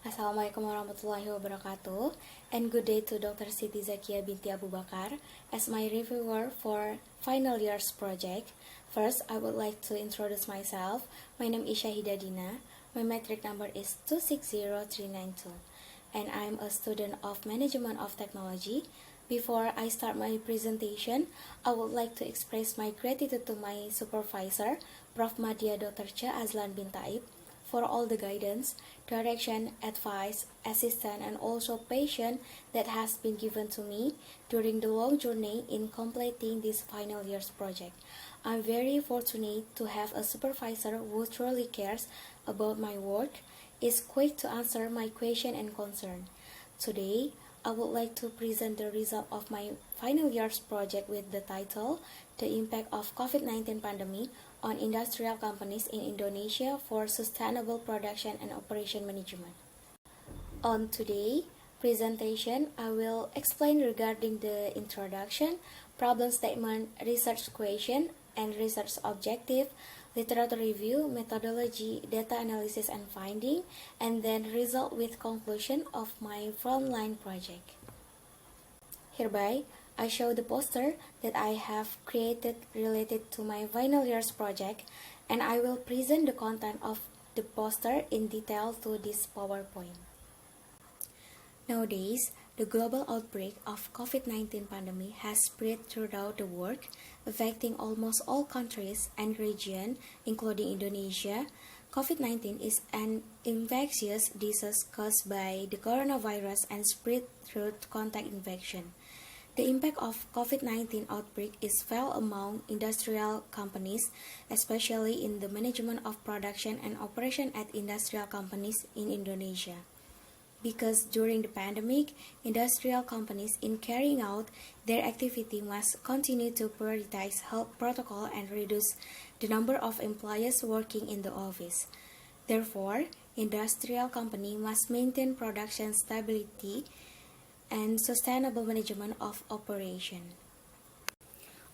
Assalamualaikum warahmatullahi wabarakatuh, and good day to Dr. Siti Zakiah Binti Abu Bakar as my reviewer for final year's project. First, I would like to introduce myself. My name is Syahidah Dina. My metric number is 260392, and I'm a student of Management of Technology. Before I start my presentation, I would like to express my gratitude to my supervisor, Prof. Madya Dr. Azlan bin Taib, for all the guidance, direction, advice, assistance, and also patience that has been given to me during the long journey in completing this final year's project. I'm very fortunate to have a supervisor who truly cares about my work, is quick to answer my question and concern. Today, I would like to present the result of my final year's project with the title, The Impact of COVID-19 Pandemic on Industrial Companies in Indonesia for Sustainable Production and Operation Management. On today's presentation, I will explain regarding the introduction, problem statement, research question, and research objective, literature review, methodology, data analysis and finding, and then result with conclusion of my frontline project. Hereby, I show the poster that I have created related to my final year's project, and I will present the content of the poster in detail to this PowerPoint. Nowadays, the global outbreak of COVID-19 pandemic has spread throughout the world, affecting almost all countries and regions, including Indonesia. COVID-19 is an infectious disease caused by the coronavirus and spread through contact infection. The impact of COVID-19 outbreak is felt among industrial companies, especially in the management of production and operation at industrial companies in Indonesia. Because during the pandemic, industrial companies in carrying out their activity must continue to prioritize health protocol and reduce the number of employees working in the office. Therefore, industrial company must maintain production stability and sustainable management of operation.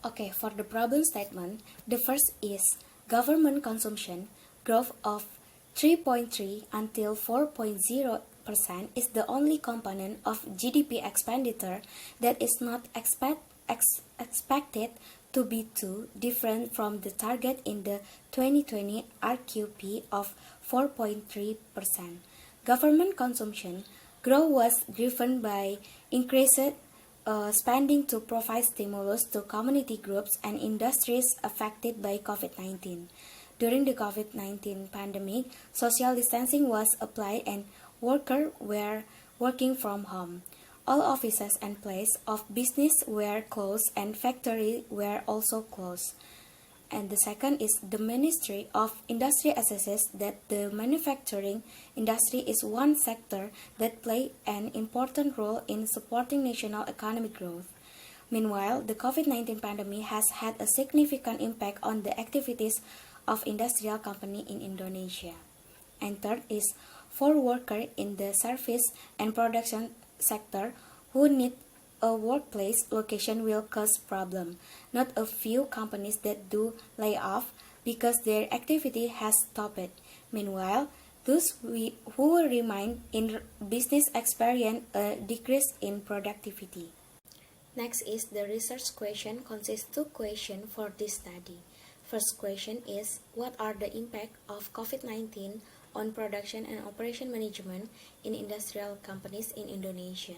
Okay, for the problem statement, the first is government consumption growth of 3.3 until 4.0% is the only component of GDP expenditure that is not expected to be too different from the target in the 2020 RQP of 4.3%. Government consumption growth was driven by increased spending to provide stimulus to community groups and industries affected by COVID-19. During the COVID-19 pandemic, social distancing was applied and workers were working from home. All offices and places of business were closed and factories were also closed. And the second is the Ministry of Industry assesses that the manufacturing industry is one sector that plays an important role in supporting national economic growth. Meanwhile, the COVID-19 pandemic has had a significant impact on the activities of industrial companies in Indonesia. And third is for workers in the service and production sector who need a workplace location will cause problem. Not a few companies that do layoff because their activity has stopped. Meanwhile, those who remain in business experience a decrease in productivity. Next is the research question consists two questions for this study. First question is, what are the impact of COVID-19 on production and operation management in industrial companies in Indonesia?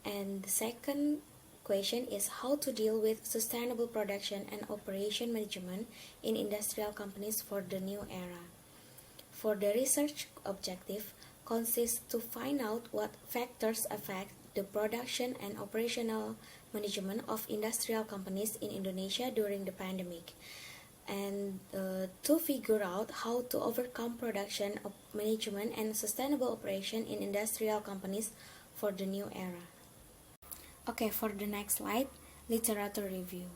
And the second question is how to deal with sustainable production and operation management in industrial companies for the new era. For the research objective consists to find out what factors affect the production and operational management of industrial companies in Indonesia during the pandemic, and to figure out how to overcome production management and sustainable operation in industrial companies for the new era. Okay, for the next slide, literature review.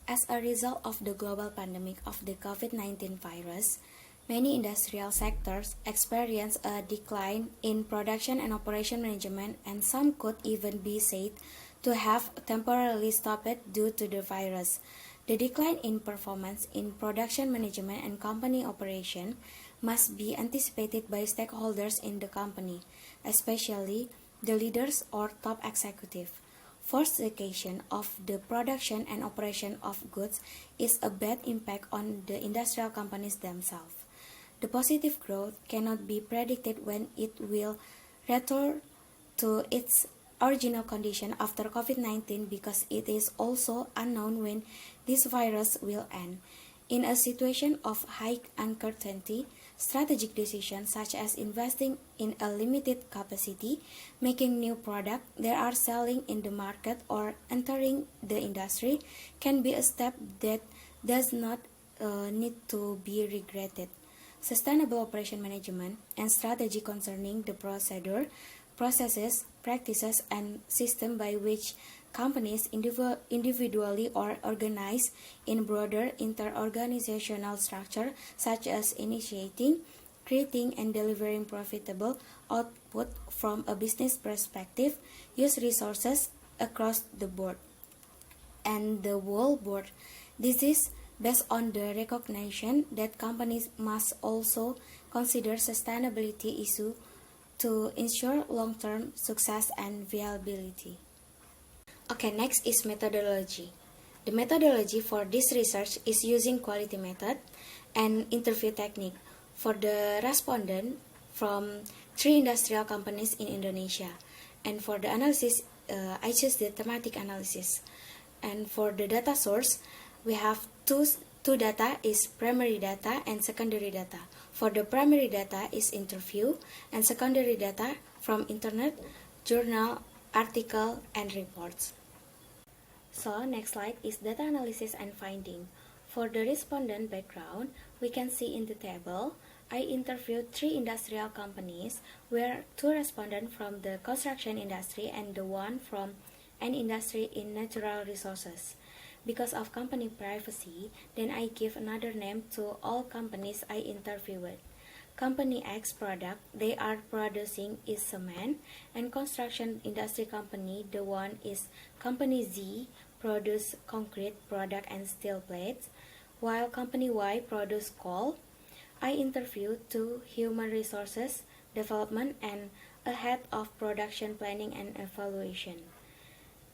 As a result of the global pandemic of the COVID-19 virus, many industrial sectors experience a decline in production and operation management, and some could even be said to have temporarily stopped due to the virus. The decline in performance in production management and company operation must be anticipated by stakeholders in the company, especially the leaders or top executive. Forced cessation of the production and operation of goods is a bad impact on the industrial companies themselves. The positive growth cannot be predicted when it will return to its original condition after COVID-19 because it is also unknown when this virus will end. In a situation of high uncertainty, strategic decisions such as investing in a limited capacity, making new products that are selling in the market, or entering the industry can be a step that does not need to be regretted. Sustainable operation management and strategy concerning the procedure, processes, practices, and system by which companies individually or organized in broader inter-organizational structure, such as initiating, creating, and delivering profitable output from a business perspective, use resources across the board and the whole board. This is based on the recognition that companies must also consider sustainability issues to ensure long-term success and viability. Okay, next is methodology. The methodology for this research is using quality method and interview technique for the respondent from 3 industrial companies in Indonesia. And for the analysis, I choose the thematic analysis. And for the data source, we have two data is primary data and secondary data. For the primary data is interview and secondary data from internet, journal, article, and reports. So next slide is data analysis and finding. For the respondent background, we can see in the table, I interviewed 3 industrial companies where 2 respondents from the construction industry and the 1 from an industry in natural resources. Because of company privacy, then I give another name to all companies I interviewed. Company X product they are producing is cement, and construction industry company, the one is Company Z, produce concrete product and steel plates, while Company Y produce coal. I interviewed 2 human resources development and a head of production planning and evaluation.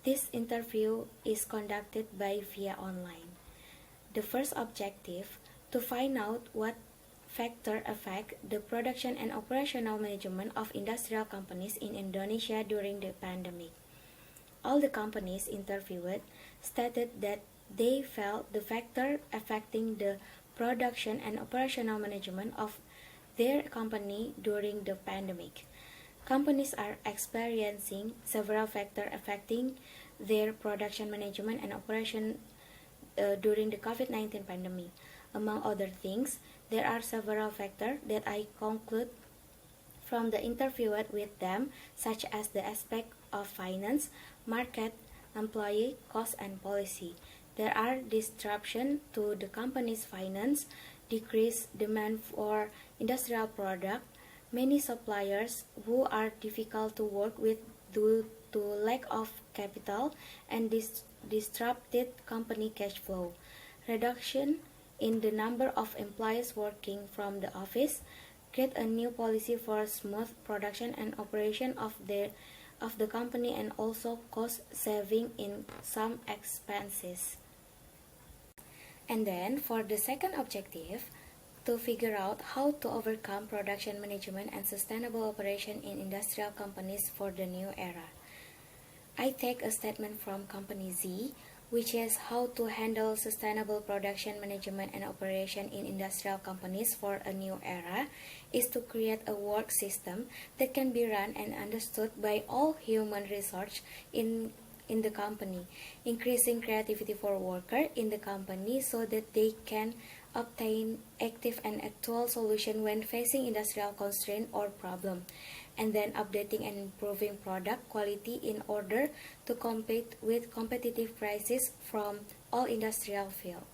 This interview is conducted by via online. The first objective, to find out what factor affect the production and operational management of industrial companies in Indonesia during the pandemic. All the companies interviewed stated that they felt the factor affecting the production and operational management of their company during the pandemic. Companies are experiencing several factors affecting their production management and operation during the COVID-19 pandemic. Among other things, there are several factors that I conclude from the interviewed with them, such as the aspect of finance, market, employee, cost, and policy. There are disruption to the company's finance, decreased demand for industrial product, many suppliers who are difficult to work with due to lack of capital, and disrupted company cash flow, reduction in the number of employees working from the office, create a new policy for smooth production and operation of the company, and also cost saving in some expenses. And then for the second objective, to figure out how to overcome production management and sustainable operation in industrial companies for the new era. I take a statement from Company Z, which is how to handle sustainable production management and operation in industrial companies for a new era, is to create a work system that can be run and understood by all human resource in the company, increasing creativity for workers in the company so that they can obtain active and actual solution when facing industrial constraint or problem, and then updating and improving product quality in order to compete with competitive prices from all industrial field.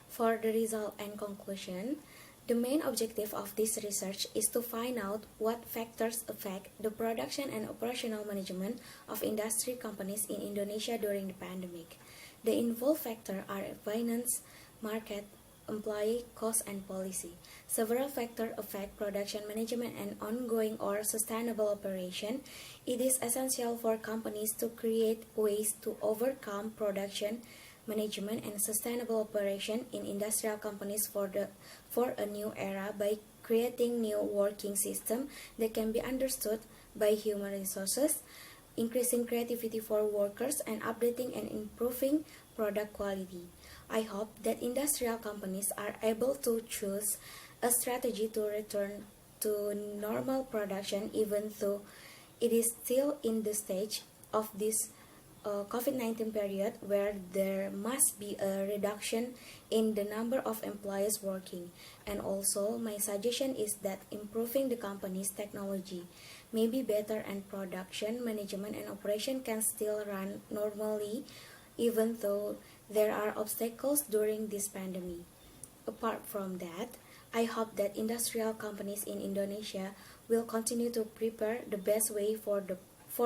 For the result and conclusion, the main objective of this research is to find out what factors affect the production and operational management of industry companies in Indonesia during the pandemic. The involved factors are finance, market, employee cost and policy. Several factors affect production management and ongoing or sustainable operation. It is essential for companies to create ways to overcome production management and sustainable operation in industrial companies for a new era by creating new working systems that can be understood by human resources, increasing creativity for workers, and updating and improving product quality. I hope that industrial companies are able to choose a strategy to return to normal production even though it is still in the stage of this COVID-19 period where there must be a reduction in the number of employees working. And also, my suggestion is that improving the company's technology may be better and production management and operation can still run normally even though there are obstacles during this pandemic. Apart from that, I hope that industrial companies in Indonesia will continue to prepare the best way for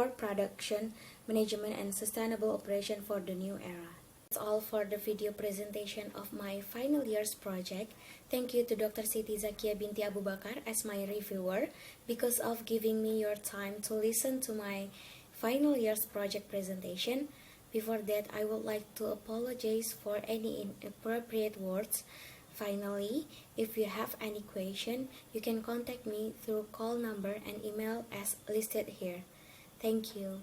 production management and sustainable operation for the new era. That's all for the video presentation of my final year's project. Thank you to Dr. Siti Zakiah Binti Abu Bakar as my reviewer because of giving me your time to listen to my final year's project presentation. Before that, I would like to apologize for any inappropriate words. Finally, if you have any question, you can contact me through call number and email as listed here. Thank you.